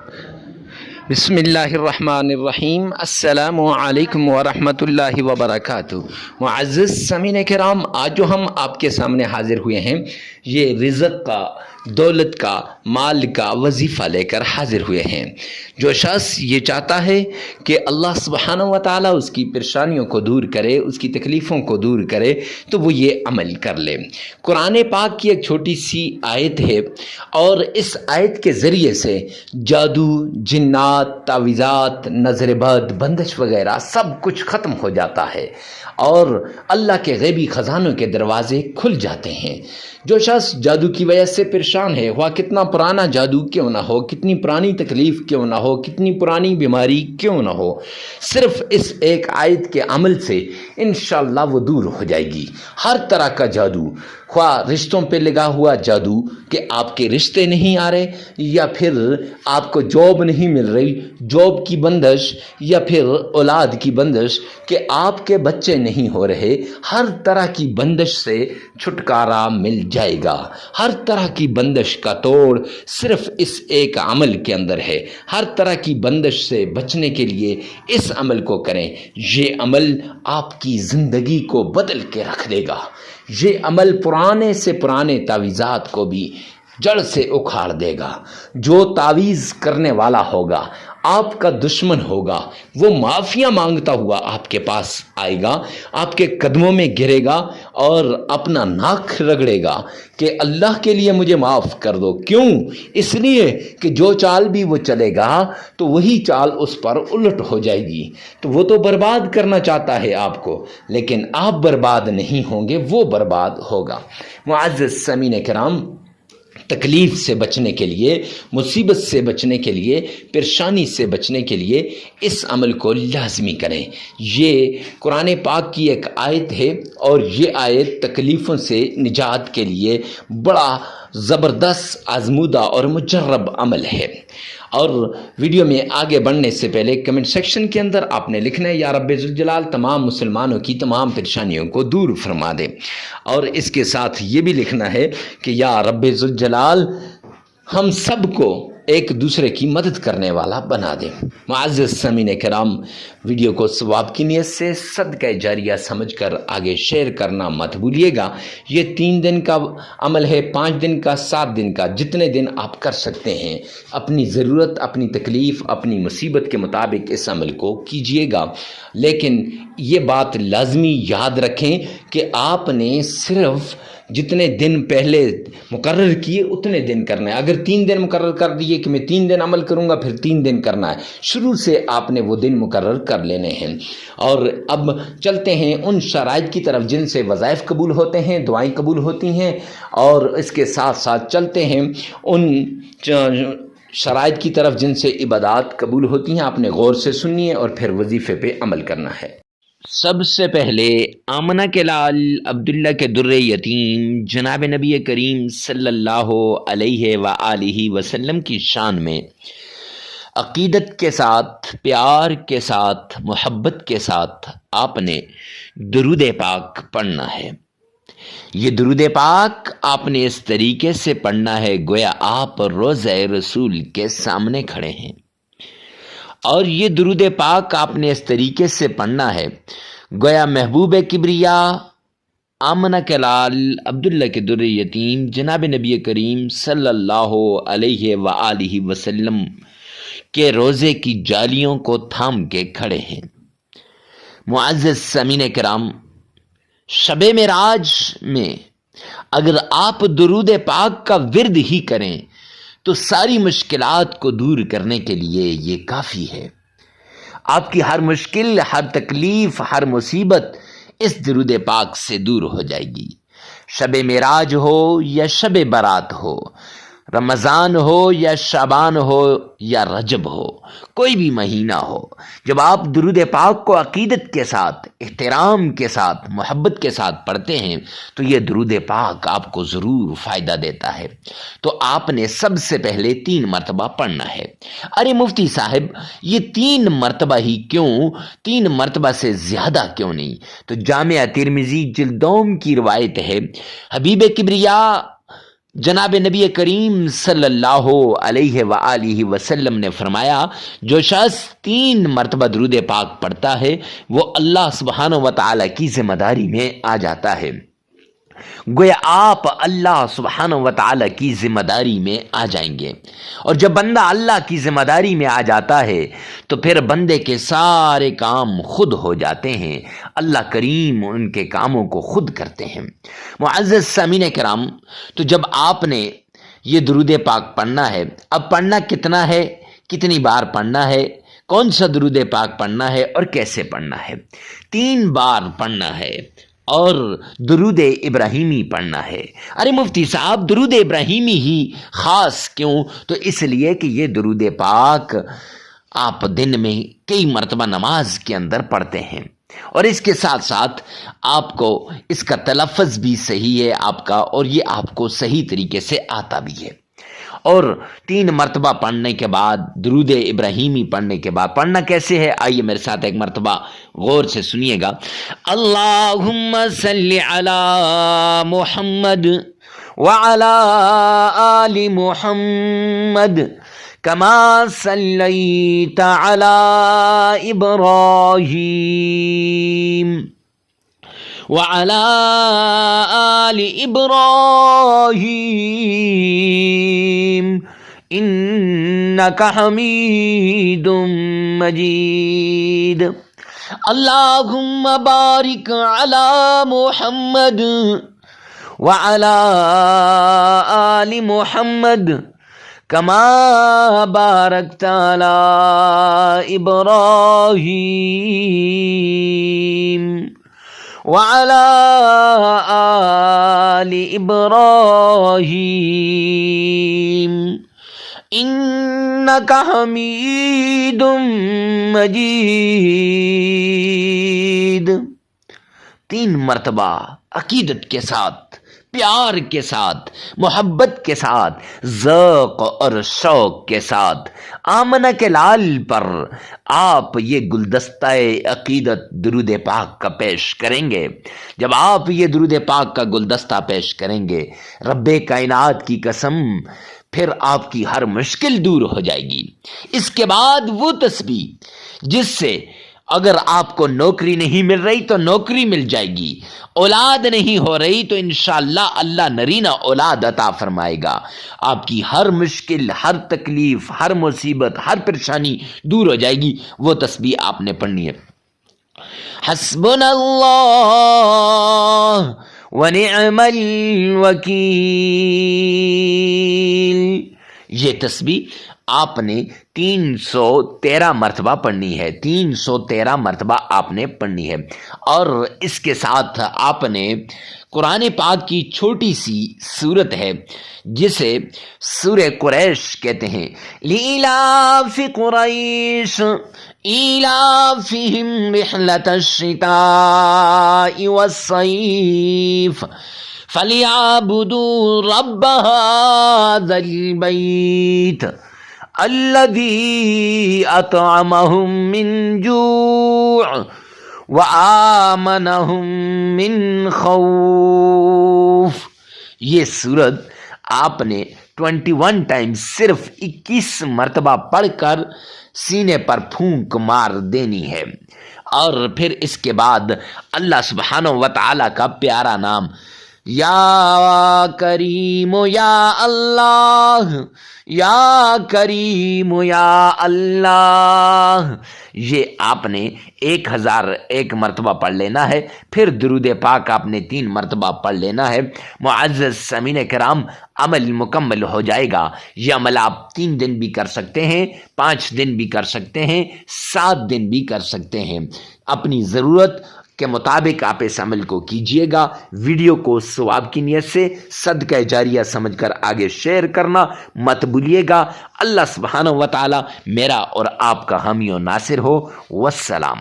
بسم اللہ الرحمن الرحیم۔ السلام علیکم ورحمۃ اللہ وبرکاتہ۔ معزز سامعین کرام، آج جو ہم آپ کے سامنے حاضر ہوئے ہیں یہ رزق کا، دولت کا، مال کا وظیفہ لے کر حاضر ہوئے ہیں۔ جو شخص یہ چاہتا ہے کہ اللہ سبحانہ و تعالیٰ اس کی پریشانیوں کو دور کرے، اس کی تکلیفوں کو دور کرے، تو وہ یہ عمل کر لے۔ قرآن پاک کی ایک چھوٹی سی آیت ہے اور اس آیت کے ذریعے سے جادو، جنات، تعویذات، نظر بد، بندش وغیرہ سب کچھ ختم ہو جاتا ہے اور اللہ کے غیبی خزانوں کے دروازے کھل جاتے ہیں۔ جو شخص جادو کی وجہ سے پریشان ہے، ہوا کتنا پرانا جادو کیوں نہ ہو، کتنی پرانی تکلیف کیوں نہ ہو، کتنی پرانی بیماری کیوں نہ ہو، صرف اس ایک آیت کے عمل سے انشاءاللہ وہ دور ہو جائے گی۔ ہر طرح کا جادو، خواہ رشتوں پہ لگا ہوا جادو کہ آپ کے رشتے نہیں آ رہے، یا پھر آپ کو جاب نہیں مل رہی، جاب کی بندش، یا پھر اولاد کی بندش کہ آپ کے بچے نہیں ہو رہے، ہر طرح کی بندش سے چھٹکارا مل جائے گا۔ ہر طرح کی بندش کا توڑ صرف اس ایک عمل کے اندر ہے۔ ہر طرح کی بندش سے بچنے کے لیے اس عمل کو کریں۔ یہ عمل آپ کی زندگی کو بدل کے رکھ دے گا۔ یہ عمل پرانے سے پرانے تعویذات کو بھی جڑ سے اکھاڑ دے گا۔ جو تعویذ کرنے والا ہوگا، آپ کا دشمن ہوگا، وہ معافیاں مانگتا ہوا آپ کے پاس آئے گا، آپ کے قدموں میں گرے گا اور اپنا ناک رگڑے گا کہ اللہ کے لیے مجھے معاف کر دو۔ کیوں؟ اس لیے کہ جو چال بھی وہ چلے گا تو وہی چال اس پر الٹ ہو جائے گی۔ تو وہ تو برباد کرنا چاہتا ہے آپ کو، لیکن آپ برباد نہیں ہوں گے، وہ برباد ہوگا۔ معزز سامعین کرام، تکلیف سے بچنے کے لیے، مصیبت سے بچنے کے لیے، پریشانی سے بچنے کے لیے اس عمل کو لازمی کریں۔ یہ قرآن پاک کی ایک آیت ہے اور یہ آیت تکلیفوں سے نجات کے لیے بڑا زبردست آزمودہ اور مجرب عمل ہے۔ اور ویڈیو میں آگے بڑھنے سے پہلے کمنٹ سیکشن کے اندر آپ نے لکھنا ہے، یا رب ذوالجلال تمام مسلمانوں کی تمام پریشانیوں کو دور فرما دے، اور اس کے ساتھ یہ بھی لکھنا ہے کہ یا رب ذوالجلال ہم سب کو ایک دوسرے کی مدد کرنے والا بنا دے۔ معزز سامعین کرام، ویڈیو کو ثواب کی نیت سے صدقہ جاریہ سمجھ کر آگے شیئر کرنا مت بھولیے گا۔ یہ 3 دن کا عمل ہے، 5 دن کا، 7 دن کا، جتنے دن آپ کر سکتے ہیں، اپنی ضرورت، اپنی تکلیف، اپنی مصیبت کے مطابق اس عمل کو کیجیے گا۔ لیکن یہ بات لازمی یاد رکھیں کہ آپ نے صرف جتنے دن پہلے مقرر کیے اتنے دن کرنا ہے۔ اگر 3 دن مقرر کر دیے کہ میں 3 دن عمل کروں گا، پھر 3 دن کرنا ہے، شروع سے آپ نے وہ دن مقرر کر لینے ہیں۔ اور اب چلتے ہیں ان شرائط کی طرف جن سے وظائف قبول ہوتے ہیں، دعائیں قبول ہوتی ہیں، اور اس کے ساتھ ساتھ چلتے ہیں ان شرائط کی طرف جن سے عبادات قبول ہوتی ہیں۔ آپ نے غور سے سننی ہے اور پھر وظیفے پہ عمل کرنا ہے۔ سب سے پہلے آمنہ کے لال عبداللہ کے در یتیم جناب نبی کریم صلی اللہ علیہ وآلہ وسلم کی شان میں عقیدت کے ساتھ، پیار کے ساتھ، محبت کے ساتھ آپ نے درود پاک پڑھنا ہے۔ یہ درود پاک آپ نے اس طریقے سے پڑھنا ہے گویا آپ روضہ رسول کے سامنے کھڑے ہیں، اور یہ درود پاک آپ نے اس طریقے سے پڑھنا ہے گویا محبوب کبریا آمنہ کے لال عبداللہ کے در یتیم جناب نبی کریم صلی اللہ علیہ وآلہ وسلم کے روزے کی جالیوں کو تھام کے کھڑے ہیں۔ معزز سامعین کرام، شب معراج میں اگر آپ درود پاک کا ورد ہی کریں تو ساری مشکلات کو دور کرنے کے لیے یہ کافی ہے۔ آپ کی ہر مشکل، ہر تکلیف، ہر مصیبت اس درود پاک سے دور ہو جائے گی۔ شب معراج ہو یا شب برات ہو، رمضان ہو یا شعبان ہو یا رجب ہو، کوئی بھی مہینہ ہو، جب آپ درود پاک کو عقیدت کے ساتھ، احترام کے ساتھ، محبت کے ساتھ پڑھتے ہیں تو یہ درود پاک آپ کو ضرور فائدہ دیتا ہے۔ تو آپ نے سب سے پہلے 3 مرتبہ پڑھنا ہے۔ ارے مفتی صاحب یہ 3 مرتبہ ہی کیوں، 3 مرتبہ سے زیادہ کیوں نہیں؟ تو جامع ترمذی جلد دوم کی روایت ہے، حبیب کبریا جناب نبی کریم صلی اللہ علیہ وآلہ وسلم نے فرمایا جو شخص 3 مرتبہ درود پاک پڑھتا ہے وہ اللہ سبحانہ و تعالی کی ذمہ داری میں آ جاتا ہے۔ گویا آپ اللہ سبحانہ و تعالی کی ذمہ داری میں آ جائیں گے، اور جب بندہ اللہ کی ذمہ داری میں آ جاتا ہے تو پھر بندے کے سارے کام خود ہو جاتے ہیں، اللہ کریم ان کے کاموں کو خود کرتے ہیں۔ معزز سامعین کرام، تو جب آپ نے یہ درود پاک پڑھنا ہے، اب پڑھنا کتنا ہے، کتنی بار پڑھنا ہے، کون سا درود پاک پڑھنا ہے اور کیسے پڑھنا ہے؟ 3 بار پڑھنا ہے اور درود ابراہیمی پڑھنا ہے۔ ارے مفتی صاحب درود ابراہیمی ہی خاص کیوں؟ تو اس لیے کہ یہ درود پاک آپ دن میں کئی مرتبہ نماز کے اندر پڑھتے ہیں، اور اس کے ساتھ ساتھ آپ کو اس کا تلفظ بھی صحیح ہے آپ کا، اور یہ آپ کو صحیح طریقے سے آتا بھی ہے۔ اور 3 مرتبہ پڑھنے کے بعد درود ابراہیمی پڑھنے کے بعد پڑھنا کیسے ہے، آئیے میرے ساتھ ایک مرتبہ غور سے سنیے گا۔ اللہم صلی علی محمد وعلی آل محمد کما صلیت علی ابراہیم وعلى آل إبراهيم إنك حميد مجيد اللهم بارك على محمد وعلى آل محمد كما باركت على إبراهيم وعلى آل إبراهيم إنك حميد مجيد۔ 3 مرتبہ عقیدت کے ساتھ، پیار کے ساتھ، محبت کے ساتھ، ذوق اور شوق کے ساتھ آمنہ کے لال پر آپ یہ گلدستہ عقیدت درود پاک کا پیش کریں گے۔ جب آپ یہ درود پاک کا گلدستہ پیش کریں گے، رب کائنات کی قسم پھر آپ کی ہر مشکل دور ہو جائے گی۔ اس کے بعد وہ تسبیح جس سے اگر آپ کو نوکری نہیں مل رہی تو نوکری مل جائے گی، اولاد نہیں ہو رہی تو انشاءاللہ اللہ نرینہ اولاد عطا فرمائے گا، آپ کی ہر مشکل، ہر تکلیف، ہر مصیبت، ہر پریشانی دور ہو جائے گی۔ وہ تسبیح آپ نے پڑھنی ہے۔ حسبنا اللہ ونعم الوکیل، یہ تسبیح آپ نے 313 مرتبہ پڑھنی ہے، 313 مرتبہ آپ نے پڑھنی ہے۔ اور اس کے ساتھ آپ نے قرآن پاک کی چھوٹی سی سورت ہے جسے سورہ قریش کہتے ہیں، لِإِلَافِ قُرَيْشٍ إِيلَافِهِمْ رِحْلَةَ الشِّتَاءِ وَالصَّيْفِ فَلْيَعْبُدُوا رَبَّ هَذَا الْبَيْتِ الَّذِي أَطْعَمَهُم مِّن جُوعٍ وَآمَنَهُم مِّن خَوْفٍ۔ یہ سورت آپ نے 21 ٹائم صرف 21 مرتبہ پڑھ کر سینے پر پھونک مار دینی ہے، اور پھر اس کے بعد اللہ سبحانہ و تعالی کا پیارا نام یا کریم یا اللہ، یا کریم یا اللہ، یہ آپ نے 1001 مرتبہ پڑھ لینا ہے۔ پھر درود پاک آپ نے 3 مرتبہ پڑھ لینا ہے۔ معزز سامعین کرام، عمل مکمل ہو جائے گا۔ یہ عمل آپ 3 دن بھی کر سکتے ہیں، 5 دن بھی کر سکتے ہیں، 7 دن بھی کر سکتے ہیں، اپنی ضرورت کے مطابق آپ اس عمل کو کیجئے گا۔ ویڈیو کو ثواب کی نیت سے صدقہ جاریہ سمجھ کر آگے شیئر کرنا مت بھولیے گا۔ اللہ سبحانہ و تعالی میرا اور آپ کا حامی و ناصر ہو۔ والسلام۔